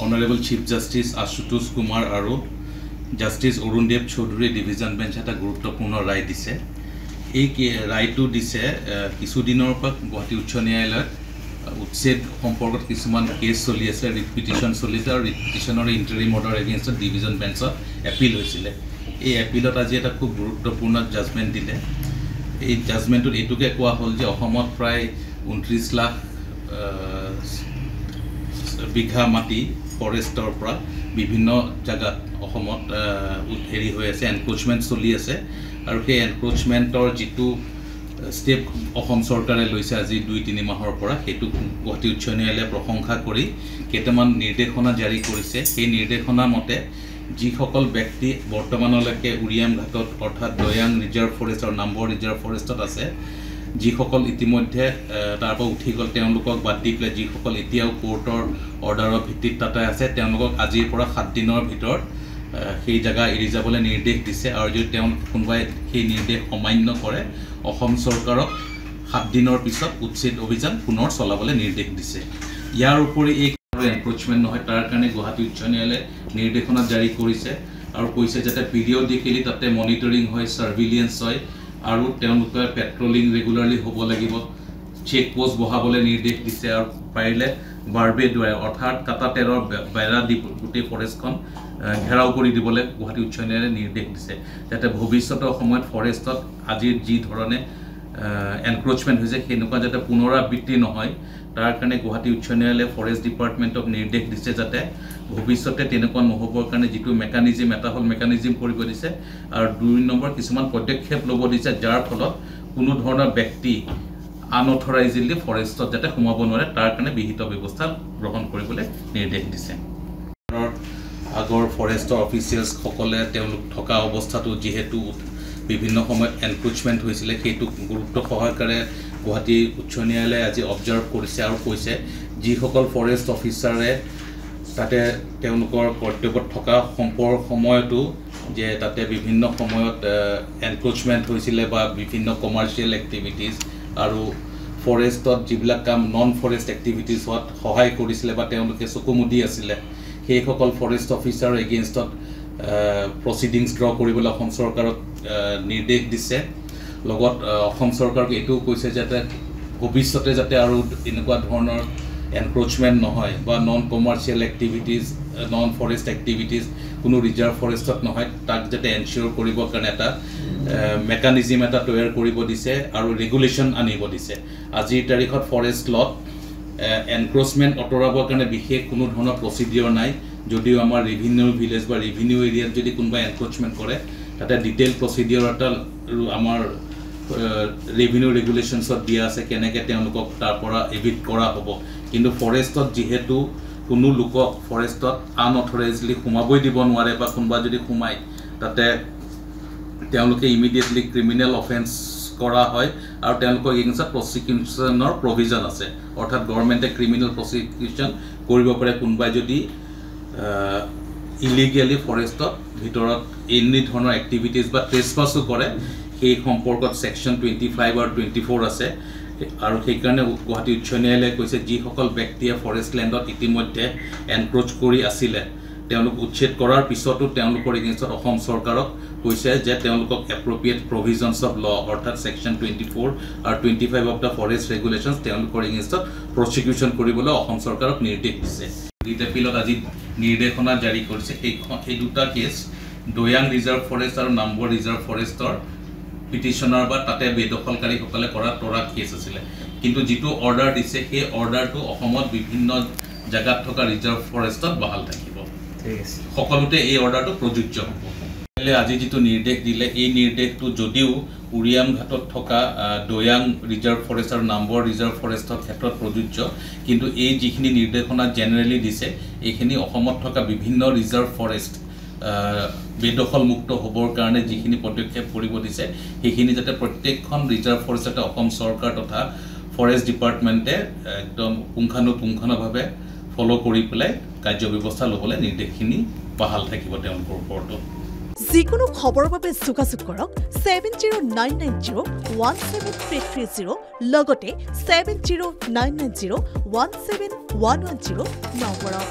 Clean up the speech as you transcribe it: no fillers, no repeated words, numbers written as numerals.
Honorable Chief Justice Ashutosh Kumar Aru, Justice Arundev Chaudhary Division Bench এটা গুৰুত্বপূৰ্ণ ৰায় দিছে এই ৰায়টো দিছে কিছুদিনৰ পৰা গুৱাহাটী উচ্চ ন্যায়ালয়ত উচ্ছেদ সম্পৰ্কত কিছুমান কেছ চলি আছে ৰিপিটিশন চলিছে আৰু ৰিপিটিশনৰ ইন্টাৰিম অৰ্ডাৰ এগেইনষ্ট ডিভিজন বেঞ্চত এপিল হৈছিল এই এপিলত আজি এটা খুব গুৰুত্বপূৰ্ণ জাজমেন্ট দিলে এই জাজমেন্টত এটুকে কোৱা হ'ল যে অসমত প্ৰায় 29 লাখ বিঘা মাটি ফৰেষ্টৰ পৰা বিভিন্ন জায়গাত অসমত হেৰি হৈ আছে এনক্ৰোচমেন্ট চলি আছে আৰু সেই এনক্ৰোচমেন্টৰ যেটো স্টেপ অসম চৰকাৰে লৈছে আজি 2-3 মাহৰ পৰা হেতু গুৱাহাটী উচ্চ ন্যায়ালয়ে প্ৰশংসা কৰি কেইটামান নিৰ্দেশনা জাৰি কৰিছে সেই নিৰ্দেশনা মতে যিসকল ব্যক্তি বৰ্তমানলৈকে উৰিয়াম ঘাটত অৰ্থাৎ দয়াং ৰিজাৰ্ভ ফৰেষ্ট আৰু নাম্বৰ ৰিজাৰ্ভ ফৰেষ্টত আছে যিসকল ইতিমধ্যে তাৰ পৰা উঠি গল তেওঁলোকক বাদ দি পেলাই যিসকল এতিয়াও কোৰ্টৰ অৰ্ডাৰৰ ভিত্তিত তাতে আছে তেওঁলোকক আজিৰ পৰা 7 দিনৰ ভিতৰত সেই জায়গা এৰি যাবলৈ নিৰ্দেশ দিছে আৰু যদি তেওঁলোক কোনোবাই সেই নিৰ্দেশ অমান্য কৰে অসম চৰকাৰক 7 দিনৰ পিছত উচ্ছেদ অভিযান পুনৰ চলাবলৈ নিৰ্দেশ দিছে ইয়াৰ উপৰি এই এনক্ৰোচমেন্ট নহয় তাৰ কাৰণে গুৱাহাটী উচ্চ ন্যায়ালয়ে নিৰ্দেশনা জাৰি কৰিছে আৰু কৈছে যাতে পিৰিয়ডিকেলি তাতে মনিটৰিং হয় সাৰ্ভিলেন্স হয় আৰু তেওঁলোকে পেট্ৰোলিং ৰেগুলাৰলি হ'ব লাগিব চেক পোষ্ট বহাবলৈ নিৰ্দেশ দিছে আৰু পাৰিলে বাৰবে দুৱাই অৰ্থাৎ কাটাতেৰৰ বেৰা দি গোটেই ফৰেষ্টখন ঘেৰাও কৰি দিবলৈ গুৱাহাটী উচ্চ ন্যায়ালয়ে নিৰ্দেশ দিছে যাতে ভৱিষ্যতৰ সময়ত ফৰেষ্টত আজিৰ যি ধৰণে এনক্ৰোচমেন্ট হৈছে হেনুকা যাতে পুনৰাবৃত্তি নহয় তাৰ কাৰণে গুৱাহাটী উচ্চ ন্যায়ালয়ে ফৰেষ্ট ডিপাৰ্টমেণ্টক নিৰ্দেশ দিছে যাতে ভৱিষ্যতে তেনেকুৱা নহবৰ কাৰণে যেটো মেকানিজম এটা হল মেকানিজম কৰিব দিছে আৰু 2 নম্বৰ কিছুমান পদক্ষেপ ল'ব দিছে যাৰ ফলত কোনো ধৰণৰ ব্যক্তি আনঅথৰাইজলি ফৰেষ্টত যাতে সোমাব নোৱাৰে তাৰ কাৰণে বিহিত ব্যৱস্থা গ্ৰহণ কৰিবলৈ নিৰ্দেশ দিছে আগৰ ফৰেষ্টৰ অফিচিয়েলছ সকলে তেওঁলোক থকা অৱস্থাটো যেহেতু বিভিন্ন সময়ত এনক্ৰোচমেন্ট হৈছিল সেইটো গুৰুত্ব সহকাৰে গুৱাহাটী উচ্চ ন্যায়ালয়ে আজি অবজাৰ্ভ কৰিছে আৰু কৈছে যিসকল ফৰেষ্ট অফিচাৰে তাতে তেওঁলোকৰ কৰ্তব্যত থকা সময়টো যে তাতে বিভিন্ন সময়ত এনক্ৰোচমেন্ট হৈছিল বা বিভিন্ন কমাৰ্শিয়েল এক্টিভিটিজ আৰু ফৰেষ্টত যিবিলাক কাম নন ফৰেষ্ট এক্টিভিটিজ হোৱাত সহায় কৰিছিল বা তেওঁলোকে চকুমুদি আছিল সেইসকল ফৰেষ্ট অফিচাৰ এগেইনষ্টত প্ৰসিডিংছ ড্ৰ কৰিবলৈ অসম চৰকাৰক নিৰ্দেশ দিছে লগত অসম চৰকাৰক এটো কৈছে যাতে ভৱিষ্যতে যাতে আৰু এনেকুৱা ধৰণৰ এনক্ৰোচমেন্ট নহয় বা non commercial activities non forest activities কোনো ৰিজাৰ্ভ ফৰেষ্টত নহয় তাক যাতে এনশিওৰ কৰিবৰ কাৰণে এটা মেকানিজম এটা তৈয়াৰ কৰিব দিছে আৰু ৰেগুলেশন আনিব দিছে আজিৰ তাৰিখত ফৰেষ্ট লত এনক্ৰোচমেন্ট অতৰাবৰ কাৰণে বিশেষ কোনো ধৰণৰ প্ৰচিডিউৰ নাই যদিও আমাৰ ৰেভিনিউ ভিলেজ বা ৰেভিনিউ এৰিয়াত যদি কোনোবা এনক্ৰোচমেন্ট কৰে তাতে ডিটেইল প্ৰচিডিউৰ এটা আমাৰ ৰেভিনিউ ৰেগুলেশনছত দিয়া আছে কেনেকৈ তেওঁলোকক তাৰ পৰা এভিট কৰা হ'ব কিন্তু ফৰেষ্টত যেহেতু কোনো লোকক ফৰেষ্টত আনঅথৰাইজলি সোমাবই দিব নোৱাৰে বা কোনোবা যদি সোমাই তাতে তেওঁলোকে ইমিডিয়েটলি ক্ৰিমিনেল অফেন্স কৰা হয় আৰু তেওঁলোকৰ এগেইনষ্ট প্ৰসিকিউশনৰ প্ৰভিজন আছে অৰ্থাৎ গভৰ্ণমেণ্টে ক্ৰিমিনেল প্ৰসিকিউশন কৰিব পাৰে কোনোবাই যদি ইলিগেলি ফৰেষ্টত ভিতৰত এনি ধৰণৰ এক্টিভিটিজ বা ট্ৰেছপাছো কৰে সেই সম্পৰ্কত সেকশন 25 আৰু 24 আছে আৰু সেই কাৰণে গুৱাহাটী উচ্চ ন্যায়ালয়ে কৈছে যিসকল ব্যক্তিয়ে ফৰেষ্ট ল্যান্ডত ইতিমধ্যে এনক্ৰোচ কৰি আছিল তেওঁলোক উচ্ছেদ কৰাৰ পিছতো তেওঁলোকৰ এগেইনষ্টত অসম চৰকাৰক কৈছে যে তেওঁলোকক এপ্ৰোপ্ৰিয়েট প্ৰভিজনছ অফ ল অৰ্থাৎ সেকশন 24 আৰু 25 অফ দা ফৰেষ্ট ৰেগুলেশনছ তেওঁলোকৰ এগেইনষ্টত প্ৰসিকিউশন কৰিবলৈ অসম চৰকাৰক নিৰ্দেশ দিছে ৰিটেপিলত আজি নিৰ্দেশনা জাৰি কৰিছে এই দুটা কেছ দয়াং ৰিজাৰ্ভ ফৰেষ্ট আৰু নাম্বৰ ৰিজাৰ্ভ ফৰেষ্টৰ পিটিশনাৰ বা তাতে বেদখলকাৰী সকলে কৰা তৰা কেছ আছিল কিন্তু যেটো অৰ্ডাৰ দিছে সেই অৰ্ডাৰটো অসমত বিভিন্ন জায়গাত থকা ৰিজাৰ্ভ ফৰেষ্টত বহাল থাকিব ঠিক আছে সকলোতে এই অৰ্ডাৰটো প্ৰযোজ্য হ'ব আজি যেটো নিৰ্দেশ দিলে এই নিৰ্দেশটো যদিও উৰিয়াম ঘাটত থকা দয়াং ৰিজাৰ্ভ ফৰেষ্ট আৰু নাম্বৰ ৰিজাৰ্ভ ফৰেষ্টৰ ক্ষেত্ৰত প্ৰযোজ্য কিন্তু এই যিখিনি নিৰ্দেশনা জেনেৰেলি দিছে এইখিনি অসমত থকা বিভিন্ন ৰিজাৰ্ভ ফৰেষ্ট বেদখল মুক্ত হ'বৰ কাৰণে যিখিনি পদক্ষেপ কৰিব দিছে সেইখিনি যাতে প্ৰত্যেকখন ৰিজাৰ্ভ ফৰেষ্টতে অসম চৰকাৰ তথা ফৰেষ্ট ডিপাৰ্টমেণ্টে একদম পুংখানুপুংখভাৱে ফলো কৰি পেলাই কাৰ্য ব্যৱস্থা ল'বলৈ নিৰ্দেশখিনি বহাল থাকিব তেওঁলোকৰ ওপৰত যিকোনো খবৰৰ বাবে যোগাযোগ কৰক 7099017330 লগতে 7099017110 নম্বৰত